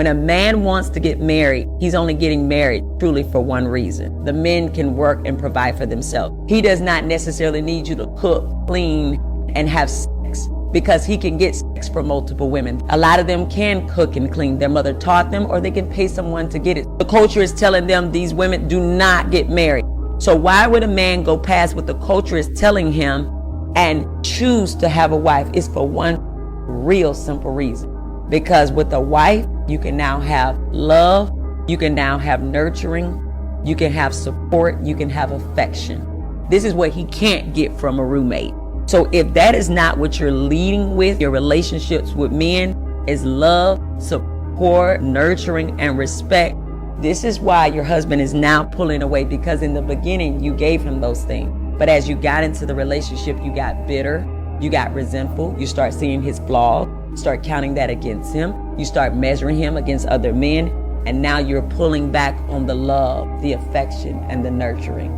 When a man wants to get married, he's only getting married truly for one reason. The men can work and provide for themselves. He does not necessarily need you to cook, clean, and have sex, because he can get sex from multiple women. A lot of them can cook and clean. Their mother taught them, or they can pay someone to get it. The culture is telling them these women do not get married. So why would a man go past what the culture is telling him and choose to have a wife? It's for one real simple reason. Because with a wife, you can now have love, you can now have nurturing, you can have support, you can have affection. This is what he can't get from a roommate. So if that is not what you're leading with your relationships with men, is love, support, nurturing, and respect, this is why your husband is now pulling away, because in the beginning you gave him those things. But as you got into the relationship, you got bitter, you got resentful, you start seeing his flaws, start counting that against him, you start measuring him against other men, and now you're pulling back on the love, the affection, and the nurturing.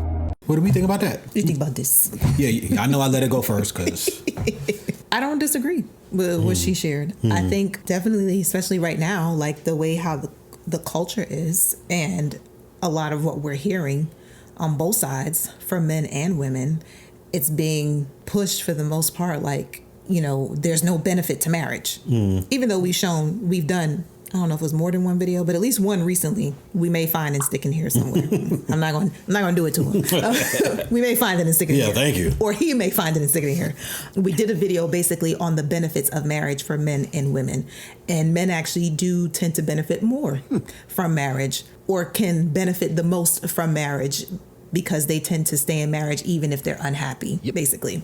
What do we think about that? What do you think about this? Yeah, I know I let it go first because I don't disagree with what she shared. I think definitely, especially right now, like the way how the culture is, and a lot of what we're hearing on both sides from men and women, it's being pushed for the most part like, you know, there's no benefit to marriage. Even though we've done, I don't know if it was more than one video, but at least one recently we may find and stick in here somewhere. I'm not going to do it to him. We may find it and stick it in here. Yeah, thank you. Or he may find it and stick it in here. We did a video basically on the benefits of marriage for men and women. And men actually do tend to benefit more from marriage, or can benefit the most from marriage, because they tend to stay in marriage even if they're unhappy, basically.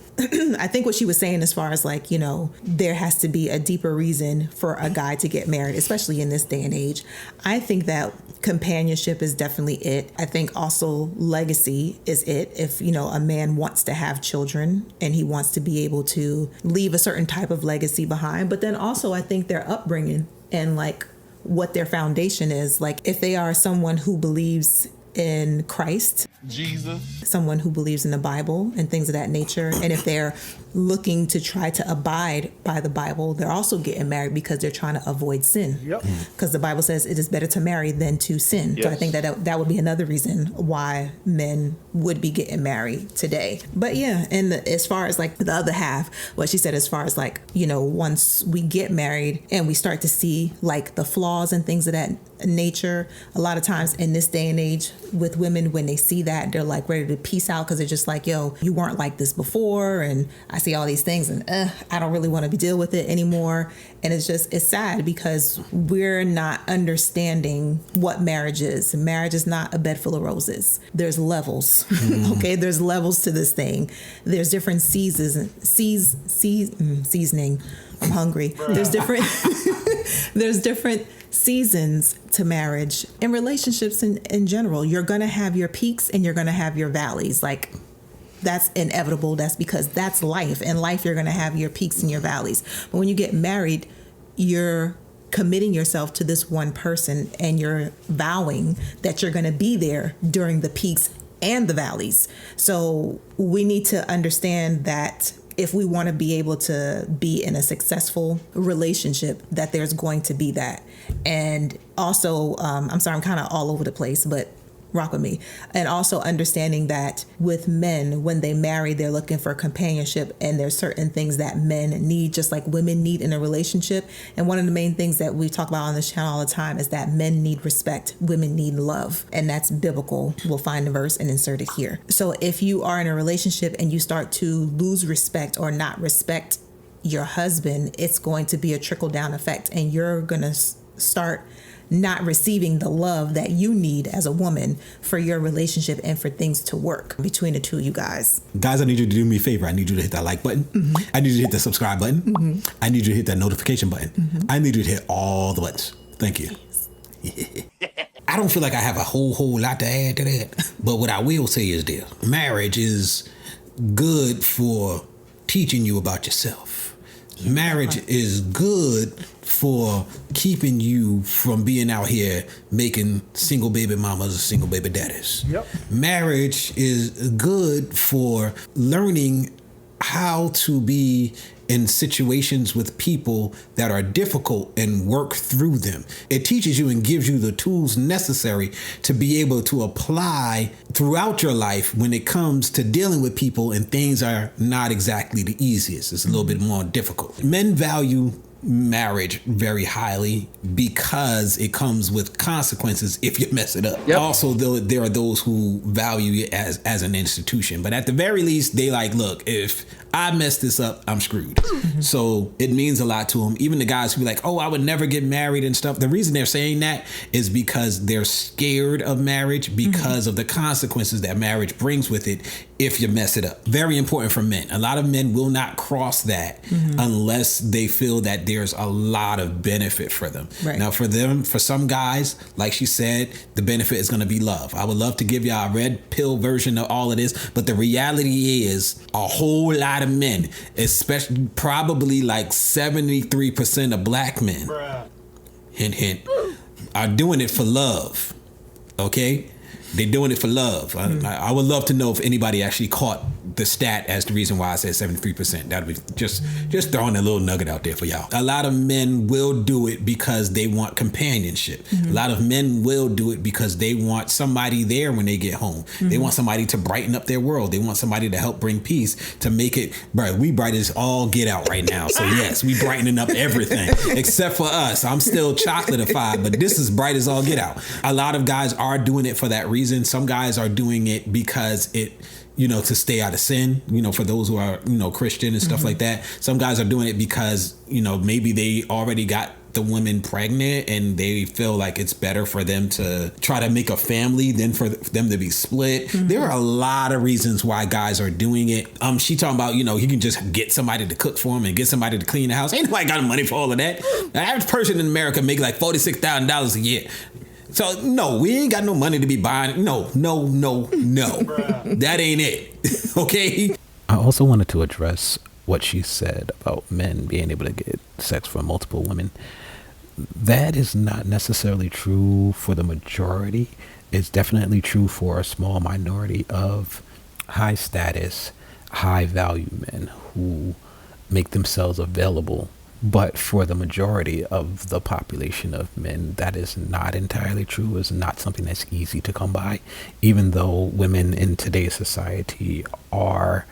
I think what she was saying as far as like, you know, there has to be a deeper reason for a guy to get married, especially in this day and age. I think that companionship is definitely it. I think also legacy is it. If, you know, a man wants to have children and he wants to be able to leave a certain type of legacy behind. But then also I think their upbringing and like what their foundation is. Like if they are someone who believes in Christ, Jesus, someone who believes in the Bible and things of that nature, and if they're looking to try to abide by the Bible, they're also getting married because they're trying to avoid sin. Because the Bible says it is better to marry than to sin. So I think that would be another reason why men would be getting married today. But yeah, and as far as like the other half, what she said, as far as like, you know, once we get married and we start to see like the flaws and things of that nature, a lot of times in this day and age with women, when they see that, they're like ready to peace out, because they're just like, yo, you weren't like this before, and I see all these things, and I don't really want to deal with it anymore. And it's sad because we're not understanding what marriage is. Marriage is not a bed full of roses. There's levels. Okay, there's levels to this thing. There's different seasoning. I'm hungry. There's different seasons to marriage and relationships in general. You're going to have your peaks and you're going to have your valleys. Like, that's inevitable. That's because that's life. In life, you're going to have your peaks and your valleys. But when you get married, you're committing yourself to this one person, and you're vowing that you're going to be there during the peaks and the valleys. So we need to understand that if we want to be able to be in a successful relationship, that there's going to be that. And also, I'm sorry, I'm kind of all over the place, but rock with me. And also understanding that with men, when they marry, they're looking for companionship, and there's certain things that men need, just like women need in a relationship. And one of the main things that we talk about on this channel all the time is that men need respect, women need love, and that's biblical. We'll find the verse and insert it here. So if you are in a relationship and you start to lose respect or not respect your husband, it's going to be a trickle down effect, and you're going to start not receiving the love that you need as a woman for your relationship and for things to work between the two of you guys. Guys, I need you to do me a favor. I need you to hit that like button. I need you to hit the subscribe button. I need you to hit that notification button. I need you to hit all the buttons. Thank you. I don't feel like I have a whole lot to add to that. But what I will say is this. Marriage is good for teaching you about yourself. Marriage is good for keeping you from being out here making single baby mamas or single baby daddies. Marriage is good for learning how to be in situations with people that are difficult and work through them. It teaches you and gives you the tools necessary to be able to apply throughout your life when it comes to dealing with people and things are not exactly the easiest. It's a little bit more difficult. Men value marriage very highly because it comes with consequences if you mess it up. Yep. Also, there are those who value it as an institution, but at the very least, they like, look, if I mess this up, I'm screwed. Mm-hmm. So it means a lot to them. Even the guys who be like, oh, I would never get married and stuff. The reason they're saying that is because they're scared of marriage because of the consequences that marriage brings with it if you mess it up. Very important for men. A lot of men will not cross that unless they feel that there's a lot of benefit for them. Right. Now, for some guys, like she said, the benefit is going to be love. I would love to give y'all a red pill version of all of this, but the reality is a whole lot of men, especially probably like 73% of black men, hint, hint, are doing it for love. Okay? They're doing it for love. I would love to know if anybody actually caught the stat as the reason why I said 73%. That'd be just throwing a little nugget out there for y'all. A lot of men will do it because they want companionship. A lot of men will do it because they want somebody there when they get home. They want somebody to brighten up their world. They want somebody to help bring peace, to make it bright. We bright as all get out right now. So yes, we brightening up everything except for us. I'm still chocolatified, but this is bright as all get out. A lot of guys are doing it for that reason. Some guys are doing it because it, to stay out of sin, for those who are, Christian and stuff like that. Some guys are doing it because, maybe they already got the women pregnant and they feel like it's better for them to try to make a family than for them to be split. There are a lot of reasons why guys are doing it. She talking about, he can just get somebody to cook for him and get somebody to clean the house. Ain't nobody got money for all of that. The average person in America make like $46,000 a year. So, no, we ain't got no money to be buying. No. That ain't it. Okay? I also wanted to address what she said about men being able to get sex from multiple women. That is not necessarily true for the majority. It's definitely true for a small minority of high status, high value men who make themselves available. But for the majority of the population of men, that is not entirely true. It's not something that's easy to come by, even though women in today's society are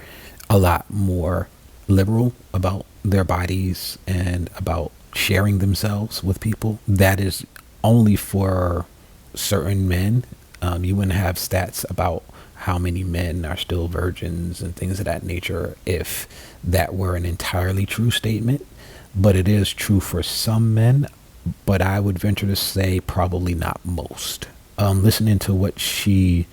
a lot more liberal about their bodies and about sharing themselves with people. That is only for certain men. You wouldn't have stats about how many men are still virgins and things of that nature if that were an entirely true statement. But it is true for some men, but I would venture to say probably not most. Listening to what she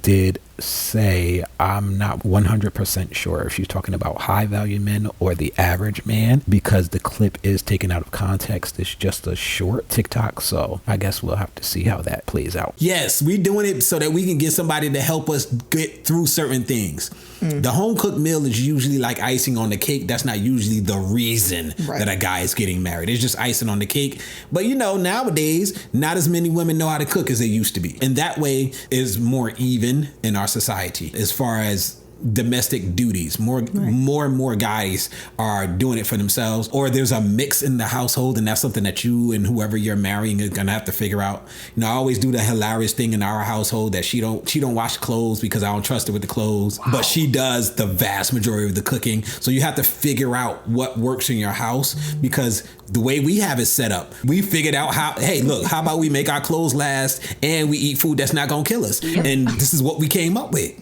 did say, I'm not 100% sure if she's talking about high value men or the average man, because the clip is taken out of context. It's just a short TikTok, so I guess we'll have to see how that plays out. Yes, we doing it so that we can get somebody to help us get through certain things. The home cooked meal is usually like icing on the cake. That's not usually the reason that a guy is getting married. It's just icing on the cake. But nowadays, not as many women know how to cook as they used to be. And that way is more even in our society as far as domestic duties. More and more guys are doing it for themselves, or there's a mix in the household, and that's something that you and whoever you're marrying is gonna have to figure out. I always do the hilarious thing in our household that she don't wash clothes because I don't trust her with the clothes, but she does the vast majority of the cooking. So you have to figure out what works in your house, because the way we have it set up, we figured out how about we make our clothes last and we eat food that's not gonna kill us, and this is what we came up with.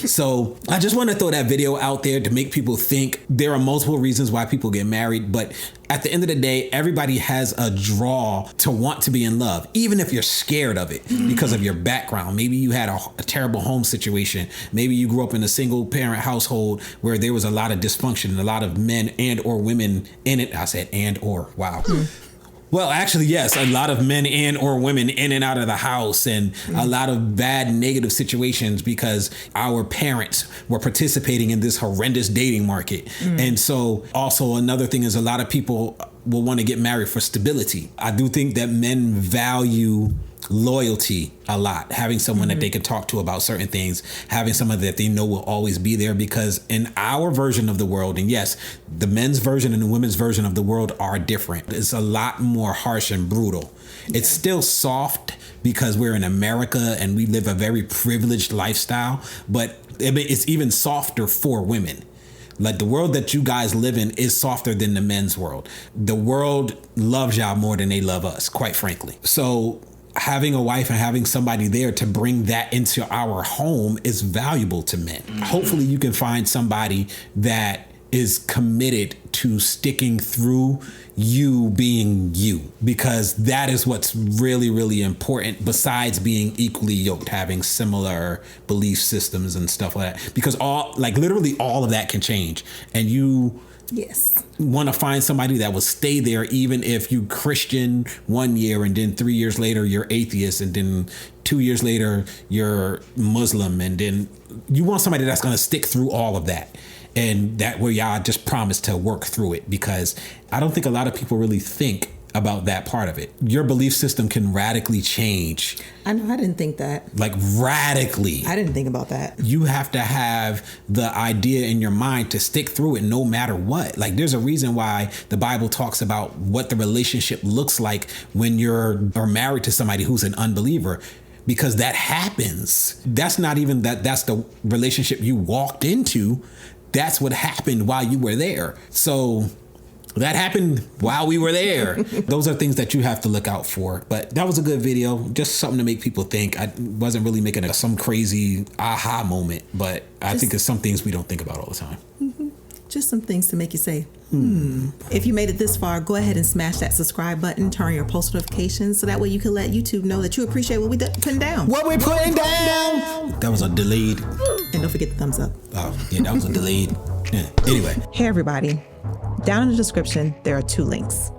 So I just want to throw that video out there to make people think there are multiple reasons why people get married, but at the end of the day, everybody has a draw to want to be in love, even if you're scared of it because of your background. Maybe you had a terrible home situation. Maybe you grew up in a single parent household where there was a lot of dysfunction and a lot of men and or women in it. I said and or, wow. Well, actually, yes, a lot of men and or women in and out of the house, and a lot of bad negative situations because our parents were participating in this horrendous dating market. And so also another thing is a lot of people will want to get married for stability. I do think that men value loyalty a lot, having someone that they can talk to about certain things, having someone that they know will always be there, because in our version of the world, and yes, the men's version and the women's version of the world are different. It's a lot more harsh and brutal. It's still soft because we're in America and we live a very privileged lifestyle, but it's even softer for women. Like, the world that you guys live in is softer than the men's world. The world loves y'all more than they love us, quite frankly. So having a wife and having somebody there to bring that into our home is valuable to men. Hopefully you can find somebody that is committed to sticking through you being you, because that is what's really, really important, besides being equally yoked, having similar belief systems and stuff like that, because literally all of that can change, and you want to find somebody that will stay there, even if you Christian 1 year and then 3 years later you're atheist, and then 2 years later you're Muslim, and then you want somebody that's going to stick through all of that. And that way y'all just promise to work through it, because I don't think a lot of people really think about that part of it. Your belief system can radically change. I know, I didn't think that. Like, radically. I didn't think about that. You have to have the idea in your mind to stick through it no matter what. Like, there's a reason why the Bible talks about what the relationship looks like when you're married to somebody who's an unbeliever. Because that happens. That's not even that's the relationship you walked into. That's what happened while you were there. So that happened while we were there. Those are things that you have to look out for. But that was a good video. Just something to make people think. I wasn't really making some crazy aha moment, but I think it's some things we don't think about all the time. Just some things to make you say, If you made it this far, go ahead and smash that subscribe button, turn on your post notifications, so that way you can let YouTube know that you appreciate what we're putting down. What we're putting down! That was a delayed. And don't forget the thumbs up. Oh, yeah, that was a delayed. Yeah. Anyway. Hey, everybody. Down in the description, there are 2 links.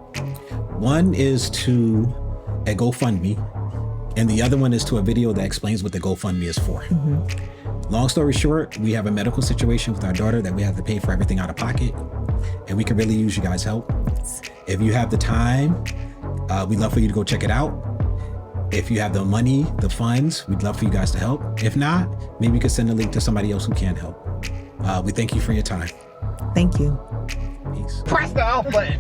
One is to a GoFundMe, and the other one is to a video that explains what the GoFundMe is for. Long story short, we have a medical situation with our daughter that we have to pay for everything out of pocket, and we can really use you guys' help. If you have the time, we'd love for you to go check it out. If you have the money, the funds, we'd love for you guys to help. If not, maybe you could send a link to somebody else who can help. We thank you for your time. Thank you. Peace. Press the off button.